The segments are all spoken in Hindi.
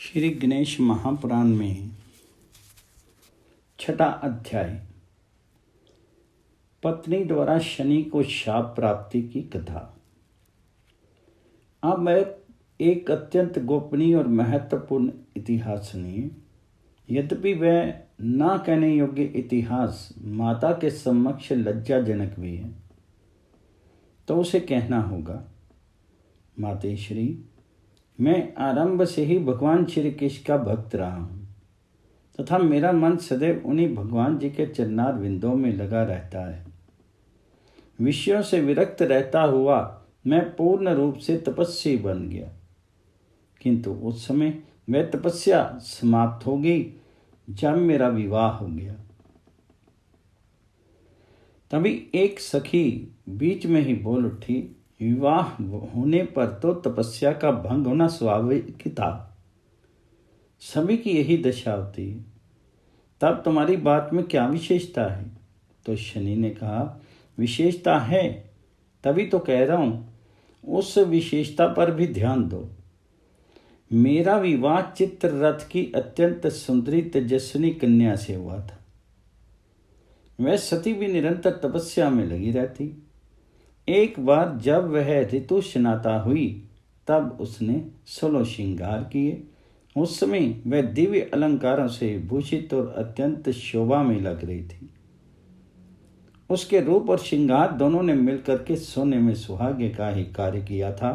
श्री गणेश महापुराण में छठा अध्याय पत्नी द्वारा शनि को शाप प्राप्ति की कथा। अब एक अत्यंत गोपनीय और महत्वपूर्ण इतिहास सुनिए। यद्यपि वह ना कहने योग्य इतिहास माता के समक्ष लज्जाजनक भी है, तो उसे कहना होगा। मातेश्री, मैं आरंभ से ही भगवान श्री कृष्ण का भक्त रहा हूँ तथा मेरा मन सदैव उन्हीं भगवान जी के चरणार बिंदों में लगा रहता है। विषयों से विरक्त रहता हुआ मैं पूर्ण रूप से तपस्वी बन गया, किंतु उस समय वह तपस्या समाप्त हो गई जब मेरा विवाह हो गया। तभी एक सखी बीच में ही बोल उठी, विवाह होने पर तो तपस्या का भंग होना स्वाभाविक था, सभी की यही दशा होती है, तब तुम्हारी बात में क्या विशेषता है? तो शनि ने कहा, विशेषता है, तभी तो कह रहा हूं, उस विशेषता पर भी ध्यान दो। मेरा विवाह चित्ररथ की अत्यंत सुंदरी तेजस्विनी कन्या से हुआ था। वह सती भी निरंतर तपस्या में लगी रहती। एक बार जब वह ऋतु स्नाता हुई तब उसने 16 श्रृंगार किए। उस समय वह दिव्य अलंकारों से भूषित और अत्यंत शोभा में लग रही थी। उसके रूप और श्रृंगार दोनों ने मिलकर के सोने में सुहागे का ही कार्य किया था।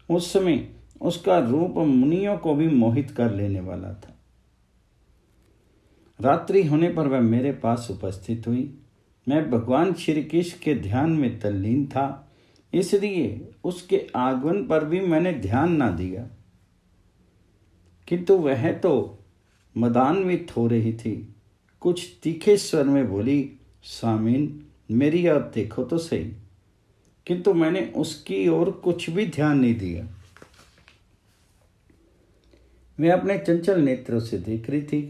उस समय उसका रूप मुनियों को भी मोहित कर लेने वाला था। रात्रि होने पर वह मेरे पास उपस्थित हुई। मैं भगवान श्री कृष्ण के ध्यान में तल्लीन था, इसलिए उसके आगमन पर भी मैंने ध्यान ना दिया, किंतु वह तो मदान्वित हो रही थी। कुछ तीखे स्वर में बोली, स्वामीन मेरी ओर देखो तो सही। किंतु मैंने उसकी ओर कुछ भी ध्यान नहीं दिया। मैं अपने चंचल नेत्रों से देख रही थी,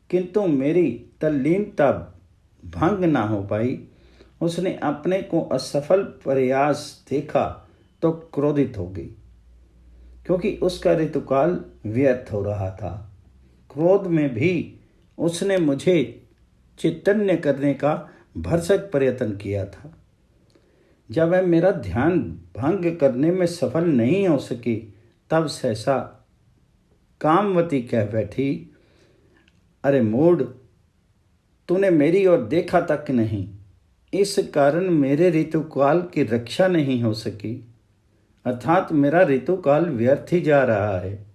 किंतु मेरी तल्लीनता भंग ना हो पाई। उसने अपने को असफल प्रयास देखा तो क्रोधित हो गई, क्योंकि उसका ऋतुकाल व्यर्थ हो रहा था। क्रोध में भी उसने मुझे चित्तन्य करने का भरसक प्रयत्न किया था। जब वह मेरा ध्यान भंग करने में सफल नहीं हो सकी, तब सहसा कामवती कह बैठी, अरे मूढ़, तूने मेरी ओर देखा तक नहीं, इस कारण मेरे ऋतुकाल की रक्षा नहीं हो सकी, अर्थात मेरा ऋतुकाल व्यर्थ ही जा रहा है।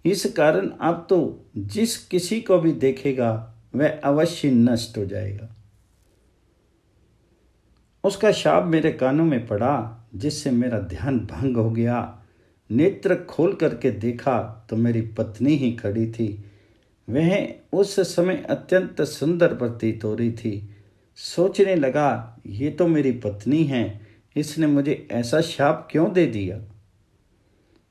इस कारण अब तो जिस किसी को भी देखेगा वह अवश्य नष्ट हो जाएगा। उसका शाप मेरे कानों में पड़ा, जिससे मेरा ध्यान भंग हो गया। नेत्र खोल करके देखा तो मेरी पत्नी ही खड़ी थी। वह उस समय अत्यंत सुंदर प्रतीत हो रही थी। सोचने लगा, ये तो मेरी पत्नी है, इसने मुझे ऐसा शाप क्यों दे दिया?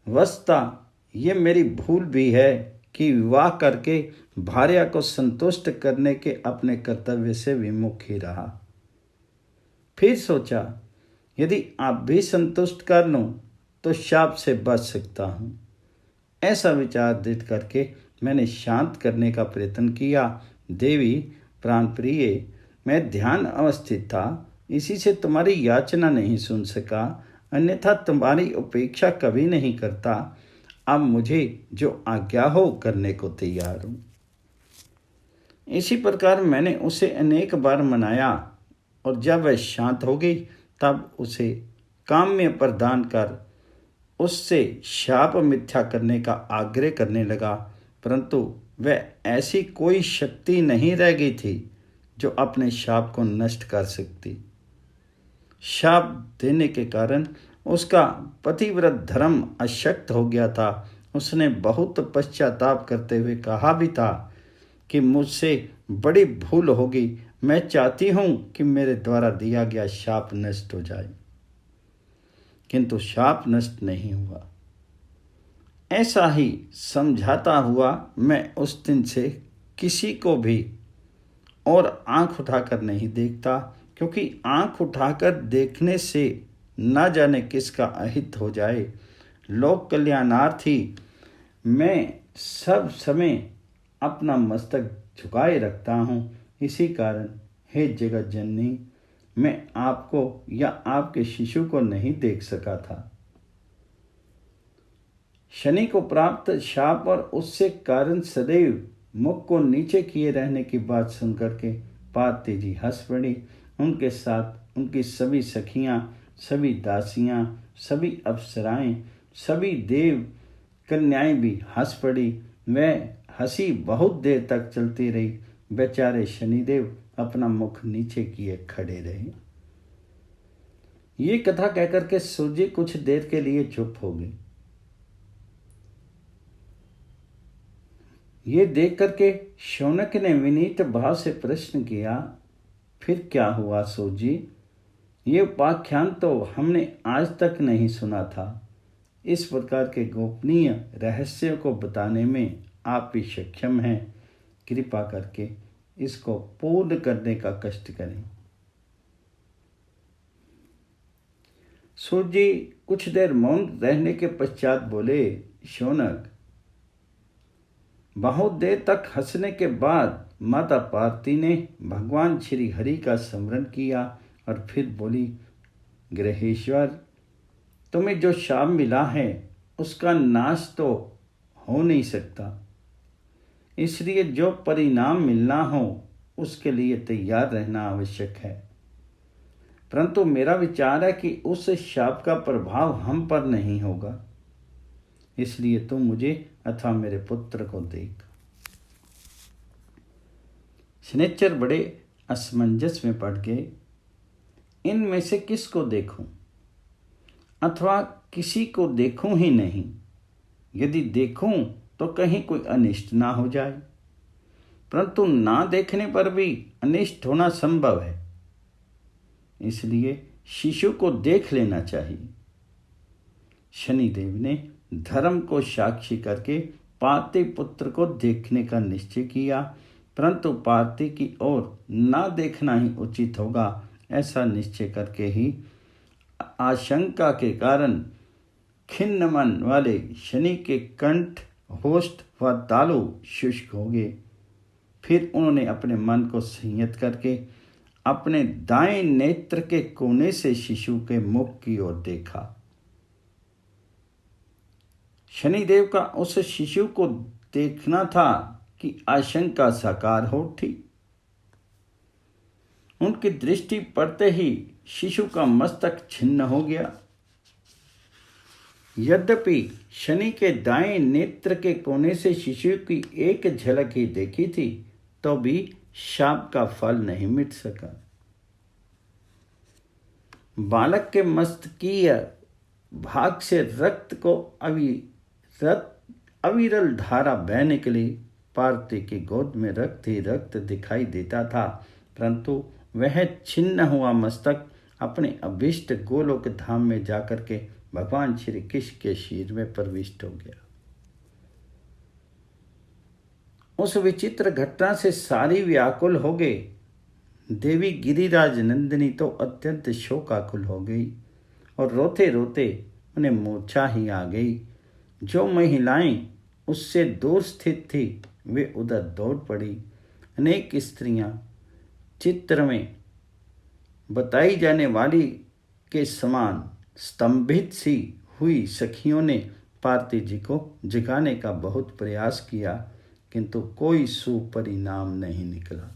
वस्तुतः ये मेरी भूल भी है कि विवाह करके भार्या को संतुष्ट करने के अपने कर्तव्य से विमुख ही रहा। फिर सोचा, यदि आप भी संतुष्ट कर लूं तो शाप से बच सकता हूं। ऐसा विचार दृढ़ करके मैंने शांत करने का प्रयत्न किया। देवी प्राणप्रिय, मैं ध्यान अवस्थित था, इसी से तुम्हारी याचना नहीं सुन सका, अन्यथा तुम्हारी उपेक्षा कभी नहीं करता। अब मुझे जो आज्ञा हो करने को तैयार हूँ। इसी प्रकार मैंने उसे अनेक बार मनाया, और जब वह शांत हो गई तब उसे काम्य प्रदान कर उससे शाप मिथ्या करने का आग्रह करने लगा, परंतु वह ऐसी कोई शक्ति नहीं रह गई थी जो अपने शाप को नष्ट कर सकती। शाप देने के कारण उसका पतिव्रत धर्म अशक्त हो गया था। उसने बहुत पश्चाताप करते हुए कहा भी था कि मुझसे बड़ी भूल होगी, मैं चाहती हूँ कि मेरे द्वारा दिया गया शाप नष्ट हो जाए, किंतु शाप नष्ट नहीं हुआ। ऐसा ही समझाता हुआ मैं उस दिन से किसी को भी और आंख उठाकर नहीं देखता, क्योंकि आंख उठाकर देखने से न जाने किसका अहित हो जाए। लोक कल्याणार्थी मैं सब समय अपना मस्तक झुकाए रखता हूँ। इसी कारण हे जगत जननी, मैं आपको या आपके शिशु को नहीं देख सका था। शनि को प्राप्त शाप और उससे कारण सदैव मुख को नीचे किए रहने की बात सुनकर के पार्वती जी हंस पड़ी। उनके साथ उनकी सभी सखियां, सभी दासियां, सभी अप्सराएं, सभी देव कन्याएं भी हंस पड़ी। वह हंसी बहुत देर तक चलती रही। बेचारे शनिदेव अपना मुख नीचे किए खड़े रहे। ये कथा कहकर के सूर्य कुछ देर के लिए चुप हो गई। ये देख करके शौनक ने विनीत भाव से प्रश्न किया, फिर क्या हुआ सूर्य? ये उपाख्यान तो हमने आज तक नहीं सुना था। इस प्रकार के गोपनीय रहस्यों को बताने में आप भी सक्षम हैं। कृपा करके इसको पूर्ण करने का कष्ट करें। सूर्य कुछ देर मौन रहने के पश्चात बोले, शौनक, बहुत देर तक हंसने के बाद माता पार्वती ने भगवान श्री हरि का स्मरण किया और फिर बोली, ग्रहेश्वर, तुम्हें जो शाप मिला है उसका नाश तो हो नहीं सकता, इसलिए जो परिणाम मिलना हो उसके लिए तैयार रहना आवश्यक है। परंतु मेरा विचार है कि उस शाप का प्रभाव हम पर नहीं होगा, इसलिए तुम मुझे अथवा मेरे पुत्र को देख। शनिचर बड़े असमंजस में पड़ गए। इनमें से किसको देखूं अथवा किसी को देखूं ही नहीं। यदि देखूं तो कहीं कोई अनिष्ट ना हो जाए, परंतु ना देखने पर भी अनिष्ट होना संभव है, इसलिए शिशु को देख लेना चाहिए। शनिदेव ने धर्म को साक्षी करके पार्वती पुत्र को देखने का निश्चय किया, परंतु पार्वती की ओर ना देखना ही उचित होगा। ऐसा निश्चय करके ही आशंका के कारण खिन्न मन वाले शनि के कंठ, होष्ठ व तालु शुष्क हो गए। फिर उन्होंने अपने मन को संयत करके अपने दाएं नेत्र के कोने से शिशु के मुख की ओर देखा। शनिदेव का उस शिशु को देखना था कि आशंका साकार हो उठी। उनकी दृष्टि पड़ते ही शिशु का मस्तक छिन्न हो गया। यद्यपि शनि के दाएं नेत्र के कोने से शिशु की एक झलक ही देखी थी, तो भी शाप का फल नहीं मिट सका। बालक के मस्तकीय भाग से रक्त को अविरल धारा बह निकली। पार्वती की गोद में रक्त ही रक्त दिखाई देता था, परंतु वह छिन्न हुआ मस्तक अपने अभिष्ट गोलोक धाम में जाकर के भगवान श्री कृष्ण के शीर में प्रविष्ट हो गया। उस विचित्र घटना से सारी व्याकुल हो गई। देवी गिरिराज नंदिनी तो अत्यंत शोकाकुल हो गई और रोते रोते उन्हें मूर्छा ही आ गई। जो महिलाएं उससे दूर स्थित थी वे उधर दौड़ पड़ी। अनेक स्त्रियां चित्र में बताई जाने वाली के समान स्तंभित सी हुई सखियों ने पार्वती जी को जगाने का बहुत प्रयास किया, किंतु कोई सुपरिणाम नहीं निकला।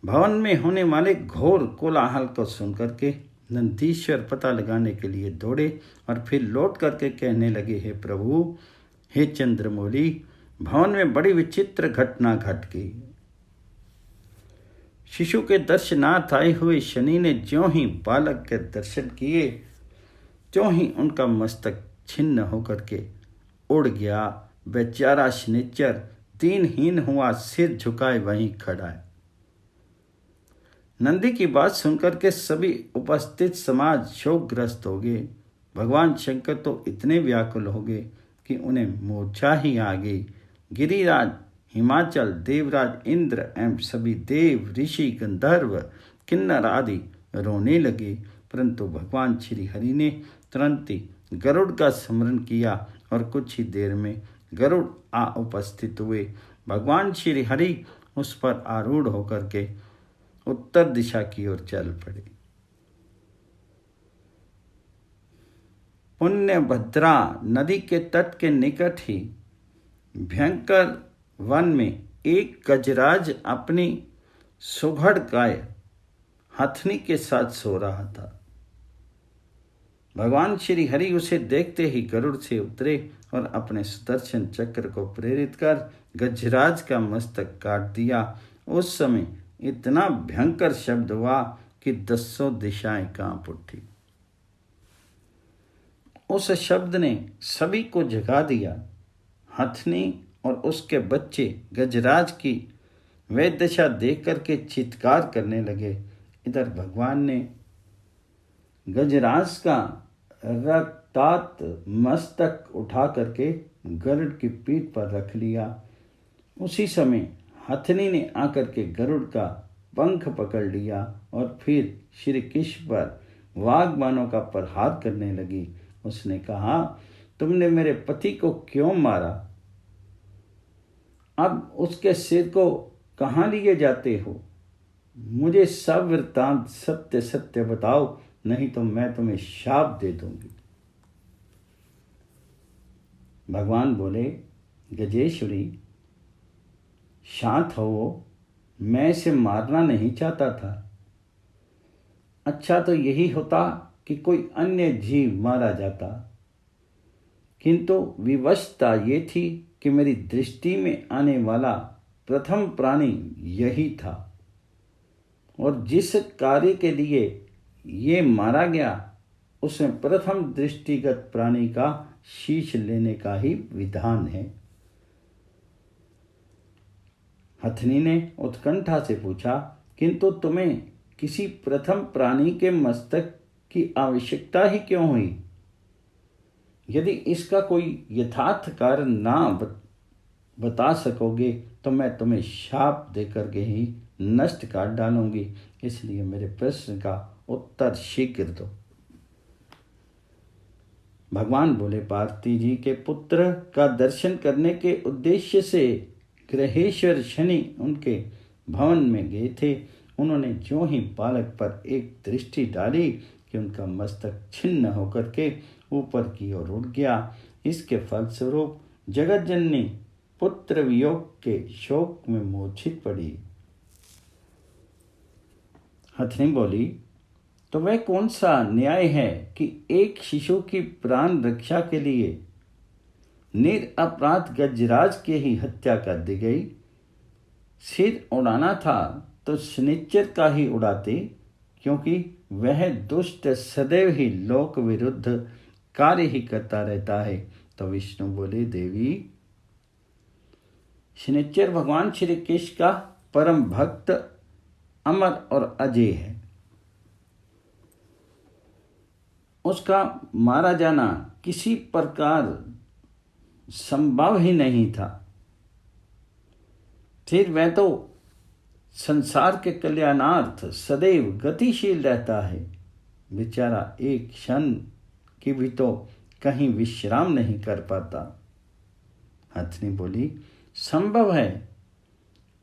भवन में होने वाले घोर कोलाहल को सुनकर के नंदीश्वर पता लगाने के लिए दौड़े और फिर लौट करके कहने लगे, हे प्रभु, हे चंद्रमौली, भवन में बड़ी विचित्र घटना घट गई। शिशु के दर्शनार्थ आए हुए शनि ने ज्यों ही बालक के दर्शन किए, त्यों ही उनका मस्तक छिन्न होकर के उड़ गया। बेचारा शनिचर दीनहीन हुआ, सिर झुकाए वहीं खड़ा है। नंदी की बात सुनकर के सभी उपस्थित समाज शोकग्रस्त हो गए। भगवान शंकर तो इतने व्याकुल हो गए कि उन्हें मूर्छा ही आ गई। गिरिराज, हिमाचल, देवराज इंद्र एवं सभी देव, ऋषि, गंधर्व, किन्नर आदि रोने लगे, परंतु भगवान श्री हरि ने तुरंत ही गरुड़ का स्मरण किया और कुछ ही देर में गरुड़ आ उपस्थित हुए। भगवान श्री हरि उस पर आरूढ़ होकर के उत्तर दिशा की ओर चल पड़े। पुण्यभद्रा नदी के तट के निकट ही भयंकर वन में एक गजराज अपनी सुघड़ गाय हथनी के साथ सो रहा था। भगवान श्री हरि उसे देखते ही गरुड़ से उतरे और अपने सुदर्शन चक्र को प्रेरित कर गजराज का मस्तक काट दिया। उस समय इतना भयंकर शब्द हुआ कि 10 दिशाएं कांप उठी। उस शब्द ने सभी को जगा दिया। हथनी और उसके बच्चे गजराज की वे दशा देख करके चित्कार करने लगे। इधर भगवान ने गजराज का रक्ताक्त मस्तक उठा करके गरुड़ की पीठ पर रख लिया। उसी समय हथनी ने आकर के गरुड़ का पंख पकड़ लिया और फिर श्री कृष्ण पर वाग्बाणों का प्रहार करने लगी। उसने कहा, तुमने मेरे पति को क्यों मारा? अब उसके सिर को कहाँ लिए जाते हो? मुझे सब वृत्तांत सत्य सत्य बताओ, नहीं तो मैं तुम्हें शाप दे दूंगी। भगवान बोले, गजेश्वरी शांत हो, मैं इसे मारना नहीं चाहता था। अच्छा तो यही होता कि कोई अन्य जीव मारा जाता, किंतु विवशता ये थी कि मेरी दृष्टि में आने वाला प्रथम प्राणी यही था और जिस कार्य के लिए ये मारा गया उसमें प्रथम दृष्टिगत प्राणी का शीश लेने का ही विधान है। हथनी ने उत्कंठा से पूछा, किंतु तुम्हें किसी प्रथम प्राणी के मस्तक की आवश्यकता ही क्यों हुई? यदि इसका कोई यथार्थ कारण ना बता सकोगे तो मैं तुम्हें शाप देकर के ही नष्ट कर डालूंगी, इसलिए मेरे प्रश्न का उत्तर शीघ्र दो। भगवान बोले, पार्वती जी के पुत्र का दर्शन करने के उद्देश्य से ग्रहेश्वर शनि उनके भवन में गए थे। उन्होंने जो ही बालक पर एक दृष्टि डाली कि उनका मस्तक छिन्न होकर के ऊपर की ओर उड़ गया। इसके फलस्वरूप जगत जननी पुत्र वियोग के शोक में मूर्छित पड़ी। हथनी बोली, तो वह कौन सा न्याय है कि एक शिशु की प्राण रक्षा के लिए निरपराध गजराज की ही हत्या कर दी गई? सिर उड़ाना था तो शनिचर का ही उड़ाते, क्योंकि वह दुष्ट सदैव ही लोक विरुद्ध कार्य ही करता रहता है। तो विष्णु बोले, देवी शनिचर भगवान श्री कृष्ण का परम भक्त अमर और अजय है। उसका मारा जाना किसी प्रकार संभव ही नहीं था। फिर वह तो संसार के कल्याणार्थ सदैव गतिशील रहता है। बेचारा एक क्षण की भी तो कहीं विश्राम नहीं कर पाता। हथनी बोली, संभव है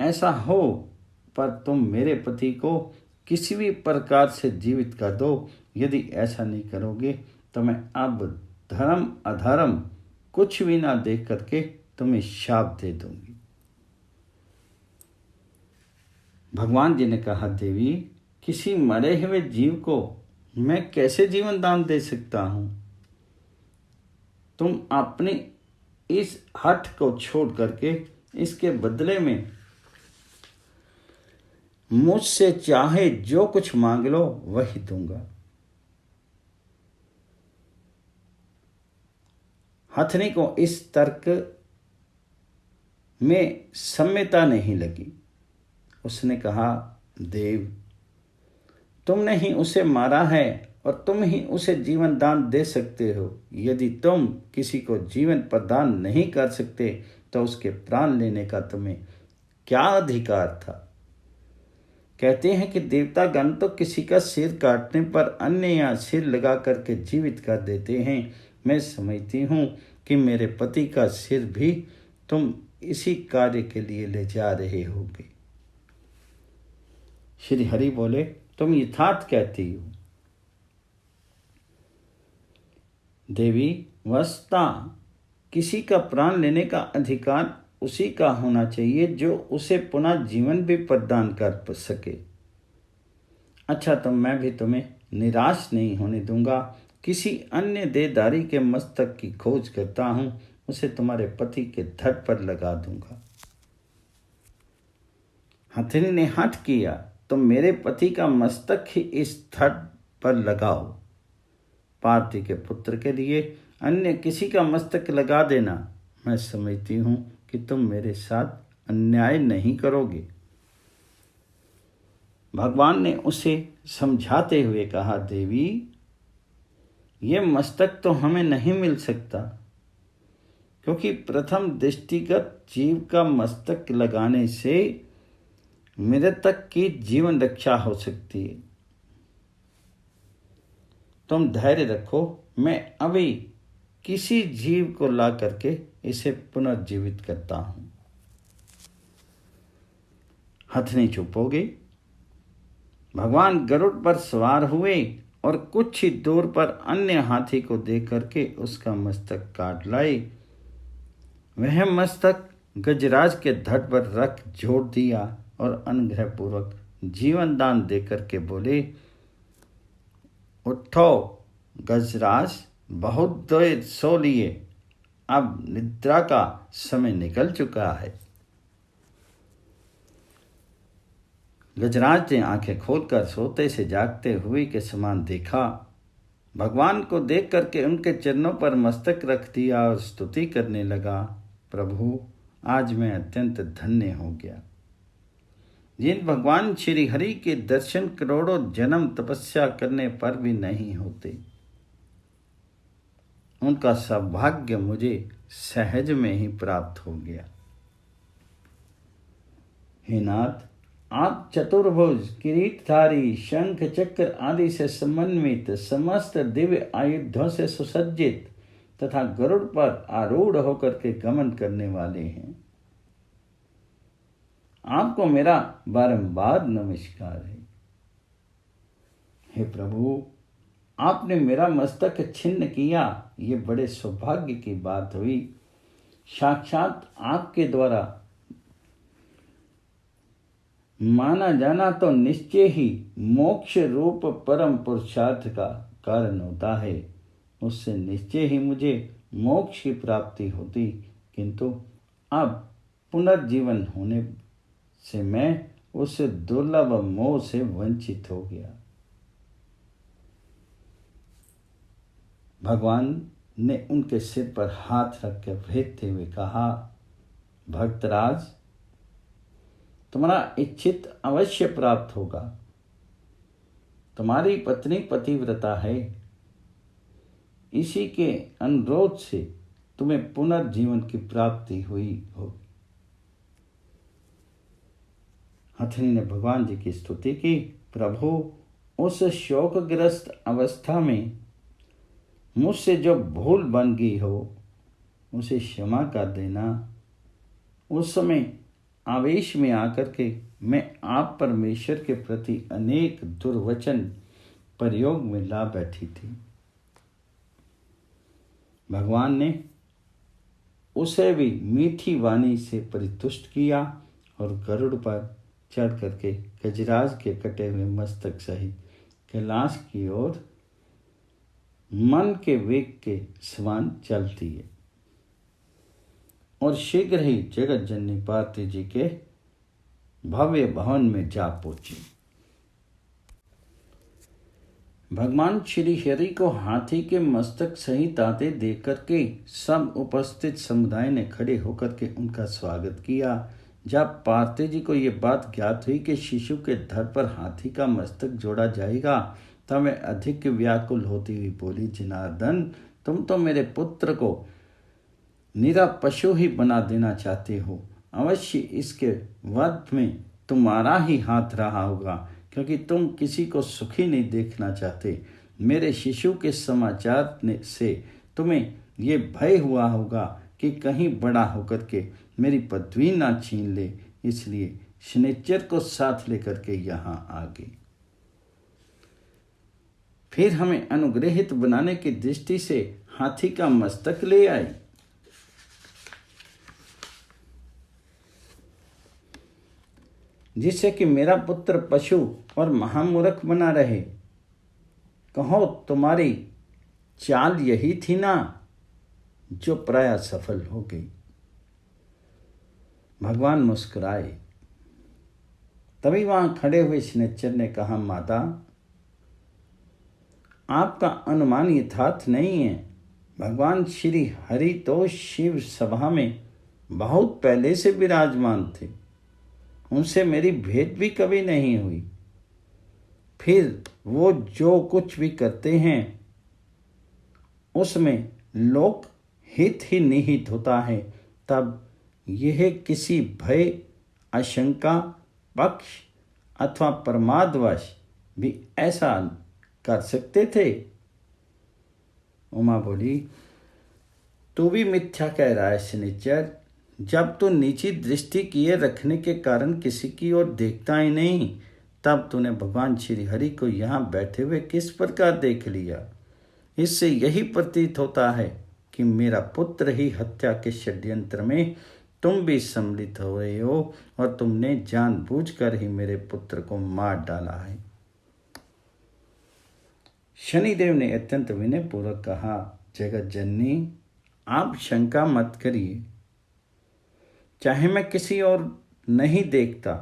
ऐसा हो, पर तुम मेरे पति को किसी भी प्रकार से जीवित कर दो। यदि ऐसा नहीं करोगे तो मैं अब धर्म अधर्म कुछ भी ना देख करके तुम्हें शाप दे दूंगी। भगवान जी ने कहा, देवी किसी मरे हुए जीव को मैं कैसे जीवन दान दे सकता हूं? तुम अपने इस हठ को छोड़ करके इसके बदले में मुझसे चाहे जो कुछ मांग लो वही दूंगा। हथनी को इस तर्क में सम्यता नहीं लगी। उसने कहा, देव तुमने ही उसे मारा है और तुम ही उसे जीवन दान दे सकते हो। यदि तुम किसी को जीवन प्रदान नहीं कर सकते तो उसके प्राण लेने का तुम्हें क्या अधिकार था? कहते हैं कि देवतागण तो किसी का सिर काटने पर अन्य या सिर लगा करके जीवित कर देते हैं, मैं समझती हूँ कि मेरे पति का सिर भी तुम इसी कार्य के लिए ले जा रहे होगे। श्री हरि बोले, तुम यथार्थ कहती हो देवी। वस्तुतः किसी का प्राण लेने का अधिकार उसी का होना चाहिए जो उसे पुनः जीवन भी प्रदान कर सके। अच्छा, तो मैं भी तुम्हें निराश नहीं होने दूंगा। किसी अन्य देहधारी के मस्तक की खोज करता हूं, उसे तुम्हारे पति के धड़ पर लगा दूंगा। हथिनी ने हठ किया, तो मेरे पति का मस्तक ही इस धड़ पर लगाओ। पार्थिव के पुत्र के लिए अन्य किसी का मस्तक लगा देना, मैं समझती हूं कि तुम मेरे साथ अन्याय नहीं करोगे। भगवान ने उसे समझाते हुए कहा, देवी, ये मस्तक तो हमें नहीं मिल सकता, क्योंकि प्रथम दृष्टिगत जीव का मस्तक लगाने से मृतक की जीवन रक्षा हो सकती है। तुम धैर्य रखो, मैं अभी किसी जीव को ला करके इसे पुनर्जीवित करता हूं। हथनी चुप हो गई। भगवान गरुड़ पर सवार हुए और कुछ ही दूर पर अन्य हाथी को देख करके उसका मस्तक काट लाए। वह मस्तक गजराज के धड़ पर रख जोड़ दिया और अनुग्रह पूर्वक जीवन दान देकर के बोले, उठो गजराज, बहुत देर सो लिए, अब निद्रा का समय निकल चुका है। गजराज ने आंखें खोलकर सोते से जागते हुए के समान देखा। भगवान को देख करके उनके चरणों पर मस्तक रख दिया और स्तुति करने लगा, प्रभु, आज मैं अत्यंत धन्य हो गया। जिन भगवान श्री हरि के दर्शन करोड़ों जन्म तपस्या करने पर भी नहीं होते, उनका सौभाग्य मुझे सहज में ही प्राप्त हो गया। हे नाथ, आप चतुर्भुज, किरीटधारी, शंख चक्र आदि से समन्वित, समस्त दिव्य आयुधों से सुसज्जित तथा गरुड़ पर आरूढ़ होकर के गमन करने वाले हैं। आपको मेरा बारंबार नमस्कार है। हे प्रभु, आपने मेरा मस्तक छिन्न किया, ये बड़े सौभाग्य की बात हुई। साक्षात आपके द्वारा माना जाना तो निश्चय ही मोक्ष रूप परम पुरुषार्थ का कारण होता है। उससे निश्चय ही मुझे मोक्ष की प्राप्ति होती, किंतु अब पुनर्जीवन होने से मैं उस दुर्लभ मोह से वंचित हो गया। भगवान ने उनके सिर पर हाथ रख कर भेजते हुए कहा, भक्तराज, तुम्हारा इच्छित अवश्य प्राप्त होगा। तुम्हारी पत्नी पतिव्रता है, इसी के अनुरोध से तुम्हें पुनर्जीवन की प्राप्ति हुई होगी। हथिनी ने भगवान जी की स्तुति की, प्रभु, उस शोकग्रस्त अवस्था में मुझसे जो भूल बन गई हो उसे क्षमा कर देना। उस समय आवेश में आकर के मैं आप परमेश्वर के प्रति अनेक दुर्वचन प्रयोग में ला बैठी थी। भगवान ने उसे भी मीठी वाणी से परितुष्ट किया और गरुड़ पर चढ़ करके गजराज के कटे हुए मस्तक सहित कैलाश की ओर मन के वेग के समान चलती है और शीघ्र ही जगत जननी पार्वती जी के भव्य भवन में जा पहुंची। भगवान श्री हरि को हाथी के मस्तक सहित आते देख करके सब उपस्थित समुदाय ने खड़े होकर के उनका स्वागत किया। जब पार्वती जी को ये बात ज्ञात हुई कि शिशु के धड़ पर हाथी का मस्तक जोड़ा जाएगा, तब वे अधिक व्याकुल होती हुई बोली, जनार्दन, तुम तो मेरे पुत्र को निरा पशु ही बना देना चाहते हो। अवश्य इसके वध में तुम्हारा ही हाथ रहा होगा, क्योंकि तुम किसी को सुखी नहीं देखना चाहते। मेरे शिशु के समाचार से तुम्हें ये भय हुआ होगा कि कहीं बड़ा होकर के मेरी पदवी ना छीन ले, इसलिए शनिचर को साथ लेकर के यहाँ आ गई। फिर हमें अनुग्रहित बनाने की दृष्टि से हाथी का मस्तक ले आई। जिससे कि मेरा पुत्र पशु और महामूर्ख बना रहे। कहो तुम्हारी चाल यही थी ना, जो प्राय सफल हो गई। भगवान मुस्कुराए। तभी वहां खड़े हुए शनिचर ने कहा, माता आपका अनुमान यथार्थ नहीं है। भगवान श्री हरि तो शिव सभा में बहुत पहले से विराजमान थे, उनसे मेरी भेंट भी कभी नहीं हुई। फिर वो जो कुछ भी करते हैं उसमें लोक हित ही निहित होता है। तब यह किसी भय, आशंका, पक्ष अथवा प्रमादवश भी ऐसा कर सकते थे। उमा बोली, तू भी मिथ्या कह रहा है शनिचर। जब तू नीची दृष्टि किए रखने के कारण किसी की ओर देखता ही नहीं, तब तूने भगवान श्री हरि को यहाँ बैठे हुए किस प्रकार देख लिया। इससे यही प्रतीत होता है कि मेरा पुत्र ही हत्या के षड्यंत्र में तुम भी सम्मिलित हुए हो और तुमने जानबूझकर ही मेरे पुत्र को मार डाला है। शनिदेव ने अत्यंत विनयपूर्वक कहा, जगत जननी आप शंका मत करिए। चाहे मैं किसी और नहीं देखता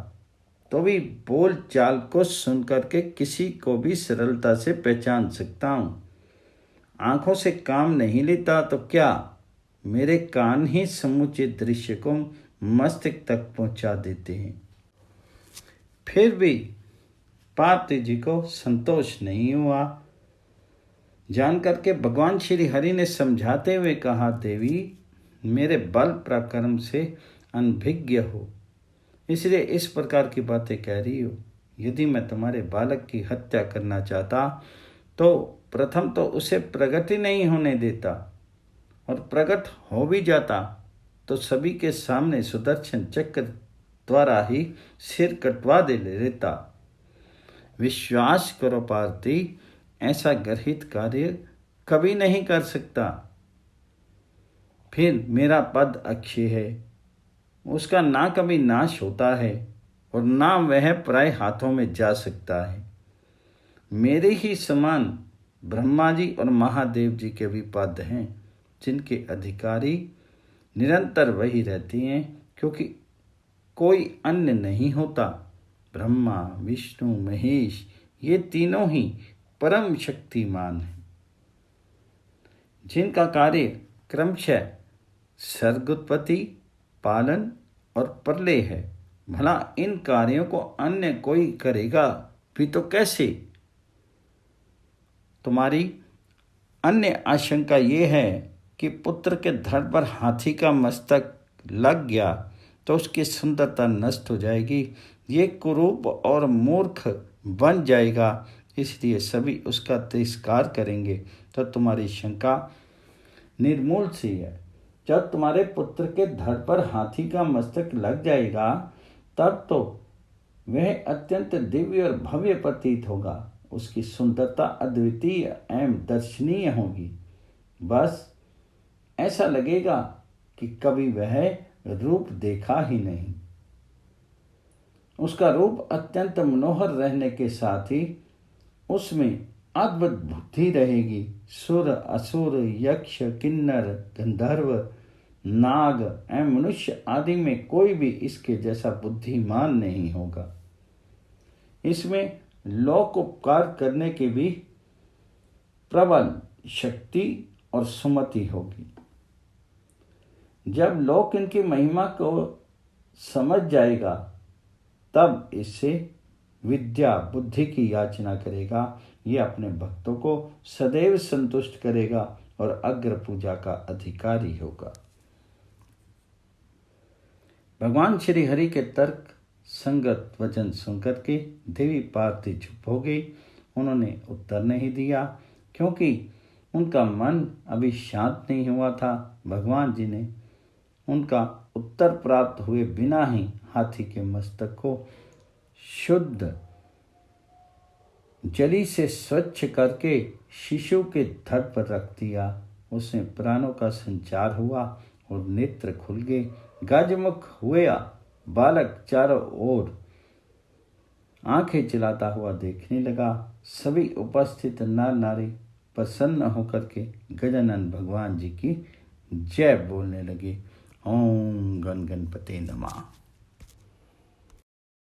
तो भी बोल चाल को सुनकर के किसी को भी सरलता से पहचान सकता हूँ। आंखों से काम नहीं लेता तो क्या मेरे कान ही समूचे दृश्य को मस्तिष्क तक पहुँचा देते हैं। फिर भी पार्वती जी को संतोष नहीं हुआ। जानकर के भगवान श्री हरि ने समझाते हुए कहा, देवी मेरे बल पराक्रम से अनभिज्ञ हो, इसलिए इस प्रकार की बातें कह रही हो। यदि मैं तुम्हारे बालक की हत्या करना चाहता तो प्रथम तो उसे प्रकट ही नहीं होने देता, और प्रकट हो भी जाता तो सभी के सामने सुदर्शन चक्र द्वारा ही सिर कटवा दे लेता। विश्वास करो पार्वती, ऐसा गर्हित कार्य कभी नहीं कर सकता। फिर मेरा पद अक्षय है, उसका ना कभी नाश होता है और ना वह पराये हाथों में जा सकता है। मेरे ही समान ब्रह्मा जी और महादेव जी के भी पद हैं, जिनके अधिकारी निरंतर वही रहती हैं, क्योंकि कोई अन्य नहीं होता। ब्रह्मा, विष्णु, महेश ये तीनों ही परम शक्तिमान हैं, जिनका कार्य क्रमशः सर्गोत्पत्ति, पालन और प्रलय है। भला इन कार्यों को अन्य कोई करेगा भी तो कैसे? तुम्हारी अन्य आशंका ये है कि पुत्र के धड़ पर हाथी का मस्तक लग गया तो उसकी सुंदरता नष्ट हो जाएगी, ये कुरूप और मूर्ख बन जाएगा, इसलिए सभी उसका तिरस्कार करेंगे। तो तुम्हारी शंका निर्मूल सी है। जब तुम्हारे पुत्र के धड़ पर हाथी का मस्तक लग जाएगा तब तो वह अत्यंत दिव्य और भव्य प्रतीत होगा। उसकी सुंदरता अद्वितीय एवं दर्शनीय होगी। बस ऐसा लगेगा कि कभी वह रूप देखा ही नहीं। उसका रूप अत्यंत मनोहर रहने के साथ ही उसमें अद्भुत बुद्धि रहेगी। सुर, असुर, यक्ष, किन्नर, गंधर्व, नाग एवं मनुष्य आदि में कोई भी इसके जैसा बुद्धिमान नहीं होगा। इसमें लोक उपकार करने की भी प्रबल शक्ति और सुमति होगी। जब लोक इनकी महिमा को समझ जाएगा तब इससे विद्या बुद्धि की याचना करेगा। ये अपने भक्तों को सदैव संतुष्ट करेगा और अग्र पूजा का अधिकारी होगा। भगवान श्री हरि के तर्क संगत वचन सुनकर के देवी पार्वती चुप हो गई। उन्होंने उत्तर नहीं दिया, क्योंकि उनका मन अभी शांत नहीं हुआ था। भगवान जी ने उनका उत्तर प्राप्त हुए बिना ही हाथी के मस्तक को शुद्ध जली से स्वच्छ करके शिशु के धड़ पर रख दिया। उसमें प्राणों का संचार हुआ और नेत्र खुल गए। गजमुख हुआ बालक चारों ओर आंखें चलाता हुआ देखने लगा। सभी उपस्थित नर नारी प्रसन्न होकर के गजानन भगवान जी की जय बोलने लगे। ओम गण गणपते नमः।